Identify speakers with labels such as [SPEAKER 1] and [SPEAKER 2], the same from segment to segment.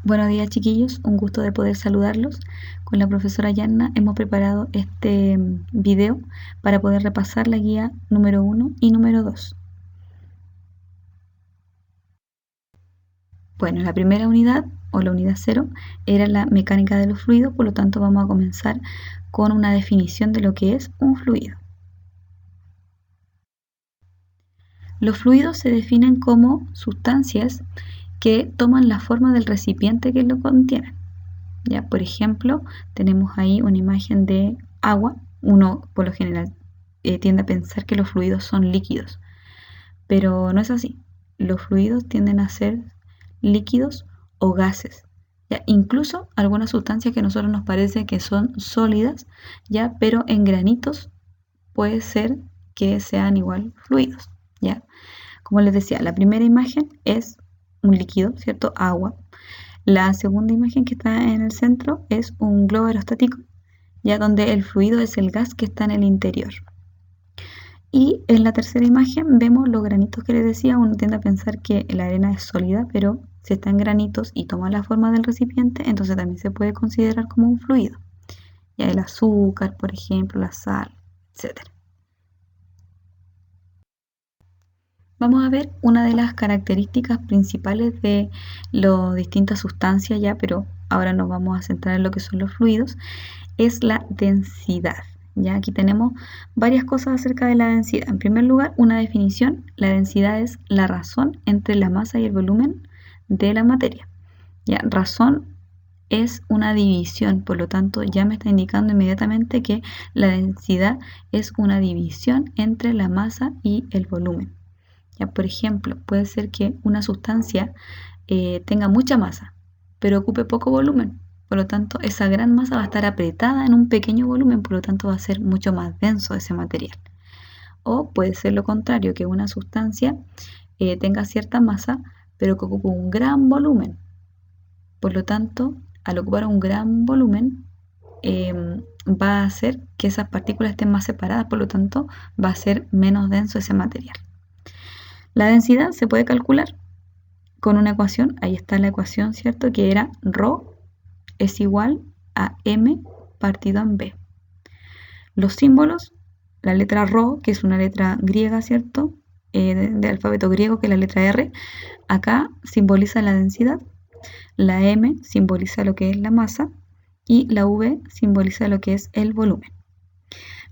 [SPEAKER 1] Buenos días, chiquillos, un gusto de poder saludarlos. Con la profesora Yanna hemos preparado este video para poder repasar la guía número 1 y número 2. Bueno, la primera unidad o la unidad 0 era la mecánica de los fluidos, por lo tanto vamos a comenzar con una definición de lo que es un fluido. Los fluidos se definen como sustancias que toman la forma del recipiente que lo contienen. Ya, por ejemplo, tenemos ahí una imagen de agua. Uno por lo general tiende a pensar que los fluidos son líquidos, pero no es así. Los fluidos tienden a ser líquidos o gases. Ya, incluso algunas sustancias que a nosotros nos parece que son sólidas, ya, pero en granitos puede ser que sean igual fluidos. Ya, como les decía, la primera imagen es un líquido, ¿cierto? Agua. La segunda imagen que está en el centro es un globo aerostático, ya donde el fluido es el gas que está en el interior. Y en la tercera imagen vemos los granitos que les decía. Uno tiende a pensar que la arena es sólida, pero si está en granitos y toma la forma del recipiente, entonces también se puede considerar como un fluido. Ya el azúcar, por ejemplo, la sal, etc. Vamos a ver una de las características principales de las distintas sustancias ya, pero ahora nos vamos a centrar en lo que son los fluidos, es la densidad. Ya aquí tenemos varias cosas acerca de la densidad. En primer lugar, una definición: la densidad es la razón entre la masa y el volumen de la materia. Ya, razón es una división, por lo tanto ya me está indicando inmediatamente que la densidad es una división entre la masa y el volumen. Ya, por ejemplo, puede ser que una sustancia tenga mucha masa, pero ocupe poco volumen. Por lo tanto, esa gran masa va a estar apretada en un pequeño volumen, por lo tanto va a ser mucho más denso ese material. O puede ser lo contrario, que una sustancia tenga cierta masa, pero que ocupe un gran volumen. Por lo tanto, al ocupar un gran volumen, va a hacer que esas partículas estén más separadas, por lo tanto, va a ser menos denso ese material. La densidad se puede calcular con una ecuación. Ahí está la ecuación, ¿cierto? Que era ρ es igual a m partido en b. Los símbolos: la letra ρ, que es una letra griega, ¿cierto? De alfabeto griego, que es la letra R, acá simboliza la densidad. La m simboliza lo que es la masa y la v simboliza lo que es el volumen.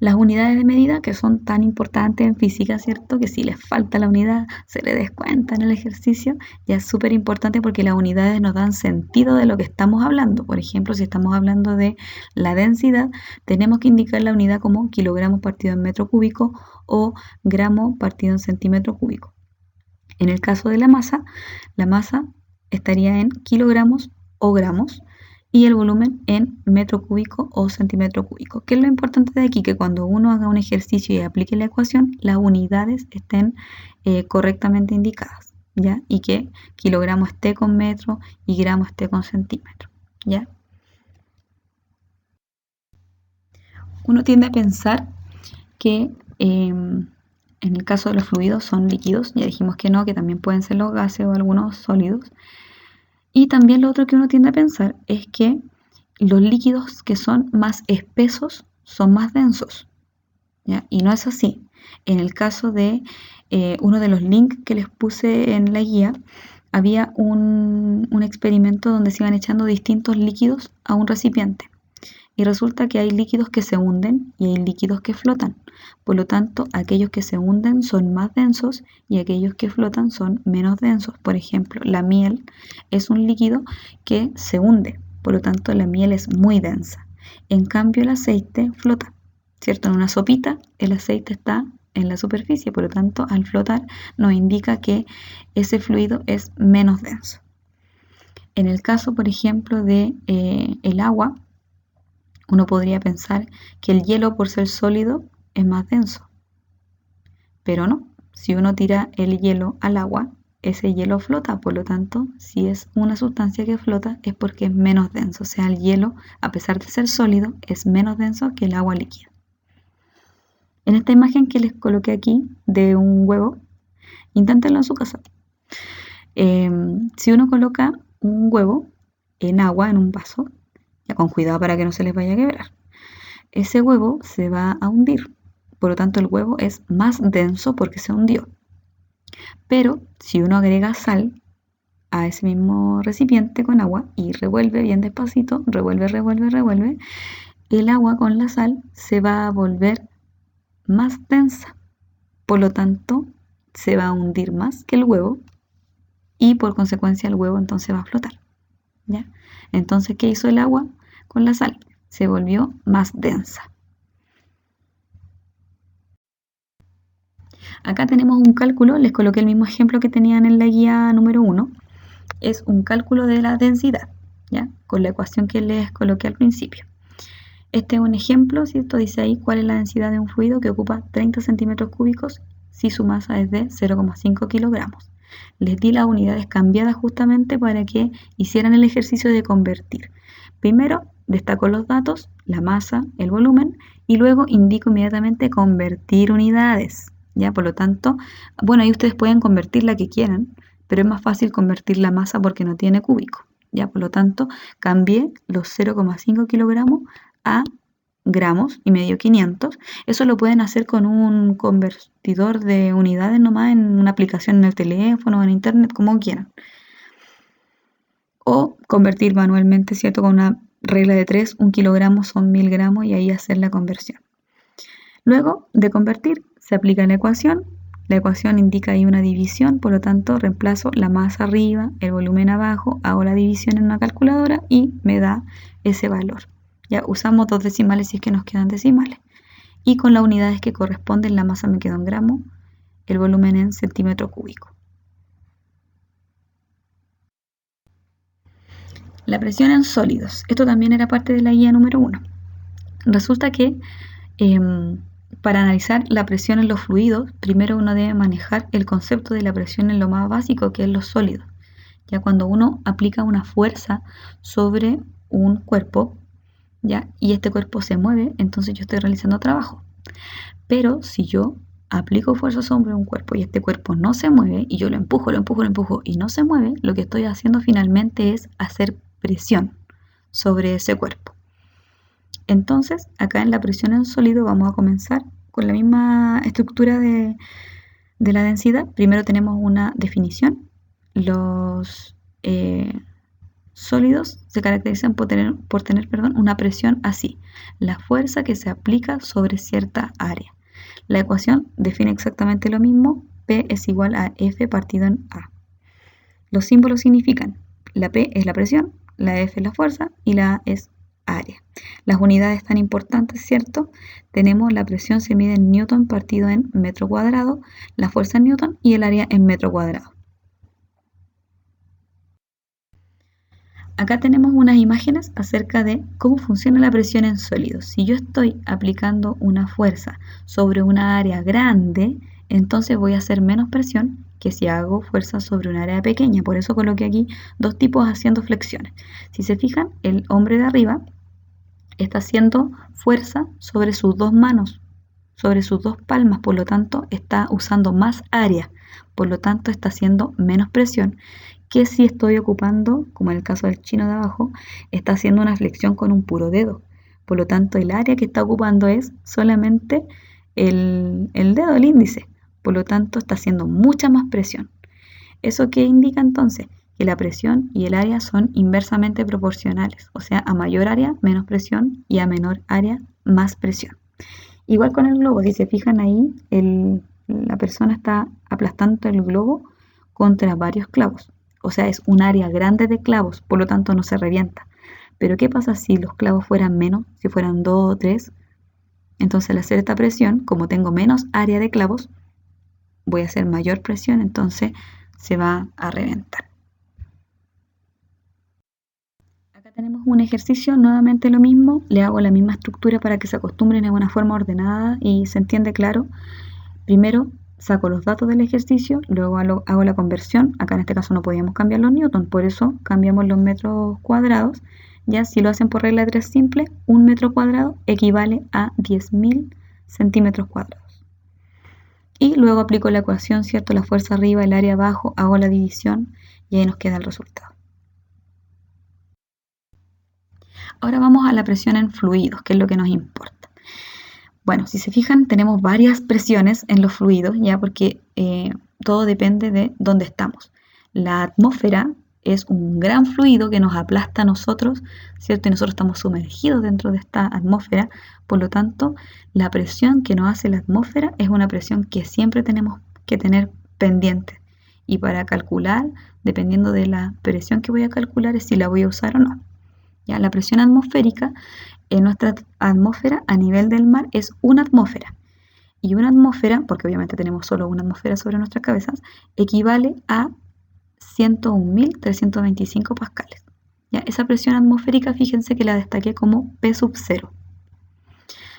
[SPEAKER 1] Las unidades de medida, que son tan importantes en física, ¿cierto? Que si les falta la unidad se le descuenta en el ejercicio. Ya es súper importante porque las unidades nos dan sentido de lo que estamos hablando. Por ejemplo, si estamos hablando de la densidad, tenemos que indicar la unidad como kilogramos partido en metro cúbico o gramo partido en centímetro cúbico. En el caso de la masa estaría en kilogramos o gramos, y el volumen en metro cúbico o centímetro cúbico. ¿Qué es lo importante de aquí? Que cuando uno haga un ejercicio y aplique la ecuación, las unidades estén correctamente indicadas, ¿ya? Y que kilogramo esté con metro y gramo esté con centímetro, ¿ya? Uno tiende a pensar que en el caso de los fluidos son líquidos. Ya dijimos que no, que también pueden ser los gases o algunos sólidos. Y también lo otro que uno tiende a pensar es que los líquidos que son más espesos son más densos, ¿ya? Y no es así. En el caso de uno de los links que les puse en la guía, había un experimento donde se iban echando distintos líquidos a un recipiente. Y resulta que hay líquidos que se hunden y hay líquidos que flotan. Por lo tanto, aquellos que se hunden son más densos y aquellos que flotan son menos densos. Por ejemplo, la miel es un líquido que se hunde, por lo tanto la miel es muy densa. En cambio, el aceite flota, ¿cierto? En una sopita el aceite está en la superficie, por lo tanto, al flotar nos indica que ese fluido es menos denso. En el caso, por ejemplo, de el agua, uno podría pensar que el hielo, por ser sólido, es más denso, pero no. Si uno tira el hielo al agua, ese hielo flota. Por lo tanto, si es una sustancia que flota, es porque es menos denso. O sea, el hielo, a pesar de ser sólido, es menos denso que el agua líquida. En esta imagen que les coloqué aquí de un huevo, inténtenlo en su casa. Si uno coloca un huevo en agua, en un vaso, ya con cuidado para que no se les vaya a quebrar. Ese huevo se va a hundir, por lo tanto el huevo es más denso porque se hundió. Pero si uno agrega sal a ese mismo recipiente con agua y revuelve bien despacito, revuelve, el agua con la sal se va a volver más densa. Por lo tanto, se va a hundir más que el huevo y por consecuencia el huevo entonces va a flotar. ¿Ya? Entonces, ¿qué hizo el agua con la sal? Se volvió más densa. Acá tenemos un cálculo, les coloqué el mismo ejemplo que tenían en la guía número 1. Es un cálculo de la densidad, ¿ya? Con la ecuación que les coloqué al principio. Este es un ejemplo, ¿cierto? Dice ahí cuál es la densidad de un fluido que ocupa 30 centímetros cúbicos si su masa es de 0,5 kilogramos. Les di las unidades cambiadas justamente para que hicieran el ejercicio de convertir. Primero destaco los datos, la masa, el volumen, y luego indico inmediatamente convertir unidades. ¿Ya? Por lo tanto, bueno, ahí ustedes pueden convertir la que quieran, pero es más fácil convertir la masa porque no tiene cúbico. ¿Ya? Por lo tanto, cambié los 0,5 kilogramos a gramos y medio 500. Eso lo pueden hacer con un convertidor de unidades nomás en una aplicación en el teléfono o en internet, como quieran. O convertir manualmente, ¿cierto? Con una regla de 3, 1 kilogramo son 1000 gramos y ahí hacer la conversión. Luego de convertir, se aplica la ecuación. La ecuación indica ahí una división, por lo tanto reemplazo la masa arriba, el volumen abajo, hago la división en una calculadora y me da ese valor. Ya usamos 2 decimales si es que nos quedan decimales. Y con las unidades que corresponden, la masa me quedó en gramos, el volumen en centímetro cúbico. La presión en sólidos. Esto también era parte de la guía número 1. Resulta que para analizar la presión en los fluidos, primero uno debe manejar el concepto de la presión en lo más básico, que es los sólidos. Ya cuando uno aplica una fuerza sobre un cuerpo, ¿ya? Y este cuerpo se mueve, entonces yo estoy realizando trabajo. Pero si yo aplico fuerza sobre un cuerpo y este cuerpo no se mueve y yo lo empujo y no se mueve, lo que estoy haciendo finalmente es hacer presión sobre ese cuerpo. Entonces, acá en la presión en sólido vamos a comenzar con la misma estructura de la densidad. Primero tenemos una definición. Los sólidos se caracterizan por tener una presión así, la fuerza que se aplica sobre cierta área. La ecuación define exactamente lo mismo, P es igual a F partido en A. Los símbolos significan, la P es la presión, la F es la fuerza y la A es área. Las unidades tan importantes, ¿cierto? Tenemos la presión se mide en newton partido en metro cuadrado, la fuerza en newton y el área en metro cuadrado. Acá tenemos unas imágenes acerca de cómo funciona la presión en sólidos. Si yo estoy aplicando una fuerza sobre una área grande, entonces voy a hacer menos presión que si hago fuerza sobre un área pequeña. Por eso coloqué aquí dos tipos haciendo flexiones. Si se fijan, el hombre de arriba está haciendo fuerza sobre sus dos manos, sobre sus dos palmas, por lo tanto está usando más área, por lo tanto está haciendo menos presión que si estoy ocupando, como en el caso del chino de abajo, está haciendo una flexión con un puro dedo. Por lo tanto, el área que está ocupando es solamente el dedo, el índice. Por lo tanto, está haciendo mucha más presión. ¿Eso qué indica entonces? Que la presión y el área son inversamente proporcionales. O sea, a mayor área, menos presión y a menor área, más presión. Igual con el globo, si se fijan ahí, la persona está aplastando el globo contra varios clavos. O sea, es un área grande de clavos, por lo tanto no se revienta. Pero ¿qué pasa si los clavos fueran menos, si fueran 2 o 3? Entonces al hacer esta presión, como tengo menos área de clavos, voy a hacer mayor presión, entonces se va a reventar. Acá tenemos un ejercicio, nuevamente lo mismo, le hago la misma estructura para que se acostumbren a una forma ordenada y se entiende claro. Primero saco los datos del ejercicio, luego hago la conversión. Acá en este caso no podíamos cambiar los newton, por eso cambiamos los metros cuadrados. Ya si lo hacen por regla de 3 simple, un metro cuadrado equivale a 10.000 centímetros cuadrados. Y luego aplico la ecuación, ¿cierto? La fuerza arriba, el área abajo, hago la división y ahí nos queda el resultado. Ahora vamos a la presión en fluidos, que es lo que nos importa. Bueno, si se fijan, tenemos varias presiones en los fluidos, ya porque todo depende de dónde estamos. La atmósfera es un gran fluido que nos aplasta a nosotros, ¿cierto? Y nosotros estamos sumergidos dentro de esta atmósfera, por lo tanto, la presión que nos hace la atmósfera es una presión que siempre tenemos que tener pendiente. Y para calcular, dependiendo de la presión que voy a calcular, es si la voy a usar o no. ¿Ya? La presión atmosférica en nuestra atmósfera a nivel del mar es una atmósfera. Y una atmósfera, porque obviamente tenemos solo una atmósfera sobre nuestras cabezas, equivale a 101.325 pascales. ¿Ya? Esa presión atmosférica, fíjense que la destaqué como P sub 0.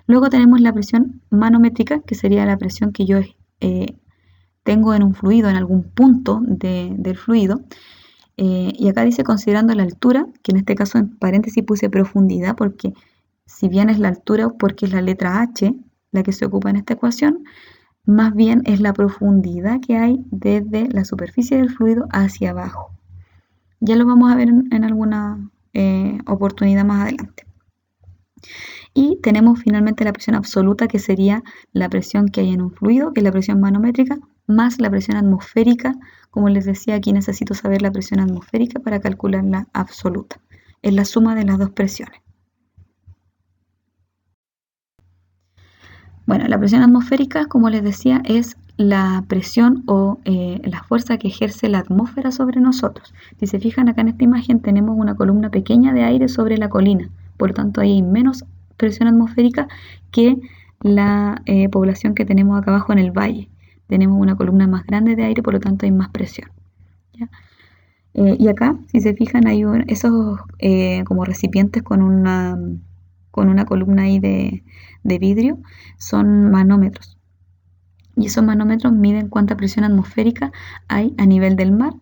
[SPEAKER 1] Luego tenemos la presión manométrica, que sería la presión que yo tengo en un fluido, en algún punto del fluido. Y acá dice considerando la altura, que en este caso en paréntesis puse profundidad, porque si bien es la altura, porque es la letra H la que se ocupa en esta ecuación, más bien es la profundidad que hay desde la superficie del fluido hacia abajo. Ya lo vamos a ver en alguna oportunidad más adelante. Y tenemos finalmente la presión absoluta, que sería la presión que hay en un fluido, que es la presión manométrica, más la presión atmosférica. Como les decía, aquí necesito saber la presión atmosférica para calcular la absoluta. Es la suma de las dos presiones. Bueno, la presión atmosférica, como les decía, es la presión o la fuerza que ejerce la atmósfera sobre nosotros. Si se fijan acá en esta imagen, tenemos una columna pequeña de aire sobre la colina. Por lo tanto, ahí hay menos presión atmosférica que la población que tenemos acá abajo en el valle. Tenemos una columna más grande de aire, por lo tanto hay más presión. ¿Ya? Y acá, si se fijan, hay esos como recipientes con una columna ahí de vidrio, son manómetros. Y esos manómetros miden cuánta presión atmosférica hay a nivel del mar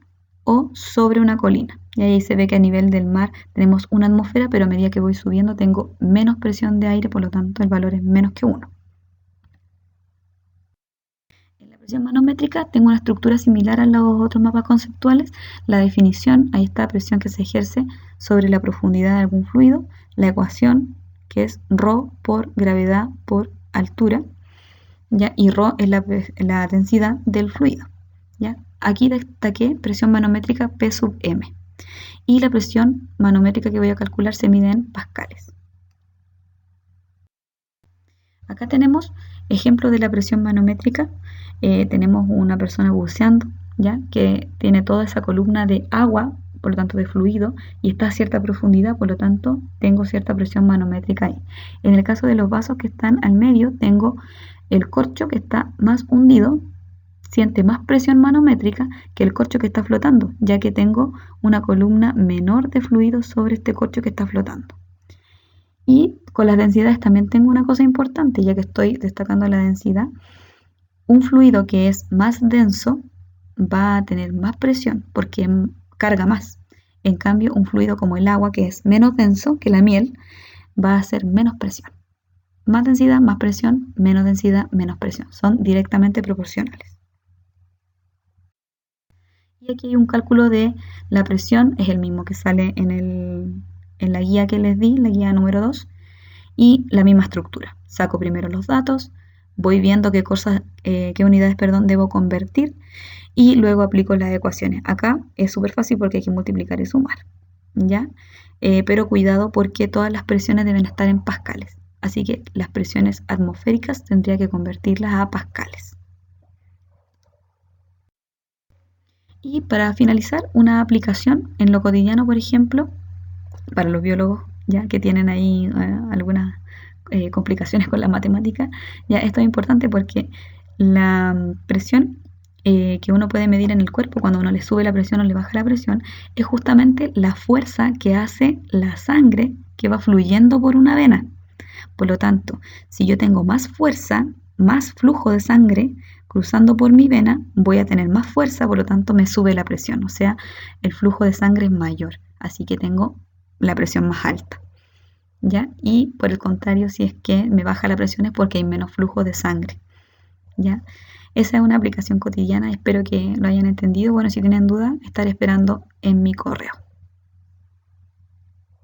[SPEAKER 1] o sobre una colina. Y ahí se ve que a nivel del mar tenemos una atmósfera, pero a medida que voy subiendo tengo menos presión de aire, por lo tanto el valor es menos que 1. En la presión manométrica tengo una estructura similar a los otros mapas conceptuales. La definición, ahí está, presión que se ejerce sobre la profundidad de algún fluido. La ecuación, que es ρ por gravedad por altura, ¿ya? Y ρ es la densidad del fluido, ¿ya? Aquí destaqué presión manométrica P sub m. Y la presión manométrica que voy a calcular se mide en pascales. Acá tenemos ejemplo de la presión manométrica. Tenemos una persona buceando, ¿ya? Que tiene toda esa columna de agua, por lo tanto de fluido, y está a cierta profundidad, por lo tanto tengo cierta presión manométrica ahí. En el caso de los vasos que están al medio, tengo el corcho que está más hundido, siente más presión manométrica que el corcho que está flotando, ya que tengo una columna menor de fluido sobre este corcho que está flotando. Y con las densidades también tengo una cosa importante, ya que estoy destacando la densidad. Un fluido que es más denso va a tener más presión porque carga más. En cambio, un fluido como el agua, que es menos denso que la miel, va a hacer menos presión. Más densidad, más presión, menos densidad, menos presión. Son directamente proporcionales. Y aquí hay un cálculo de la presión, es el mismo que sale en la guía que les di, la guía número 2, y la misma estructura. Saco primero los datos, voy viendo qué unidades debo convertir y luego aplico las ecuaciones. Acá es súper fácil porque hay que multiplicar y sumar, ¿ya? Pero cuidado porque todas las presiones deben estar en pascales. Así que las presiones atmosféricas tendría que convertirlas a pascales. Y para finalizar, una aplicación en lo cotidiano, por ejemplo, para los biólogos, ya que tienen ahí algunas complicaciones con la matemática, ya esto es importante porque la presión que uno puede medir en el cuerpo cuando uno le sube la presión o le baja la presión es justamente la fuerza que hace la sangre que va fluyendo por una vena. Por lo tanto, si yo tengo más fuerza, más flujo de sangre cruzando por mi vena, voy a tener más fuerza, por lo tanto me sube la presión, o sea, el flujo de sangre es mayor, así que tengo la presión más alta, ¿ya? Y por el contrario, si es que me baja la presión es porque hay menos flujo de sangre, ¿ya? Esa es una aplicación cotidiana, espero que lo hayan entendido. Bueno, si tienen duda, estaré esperando en mi correo.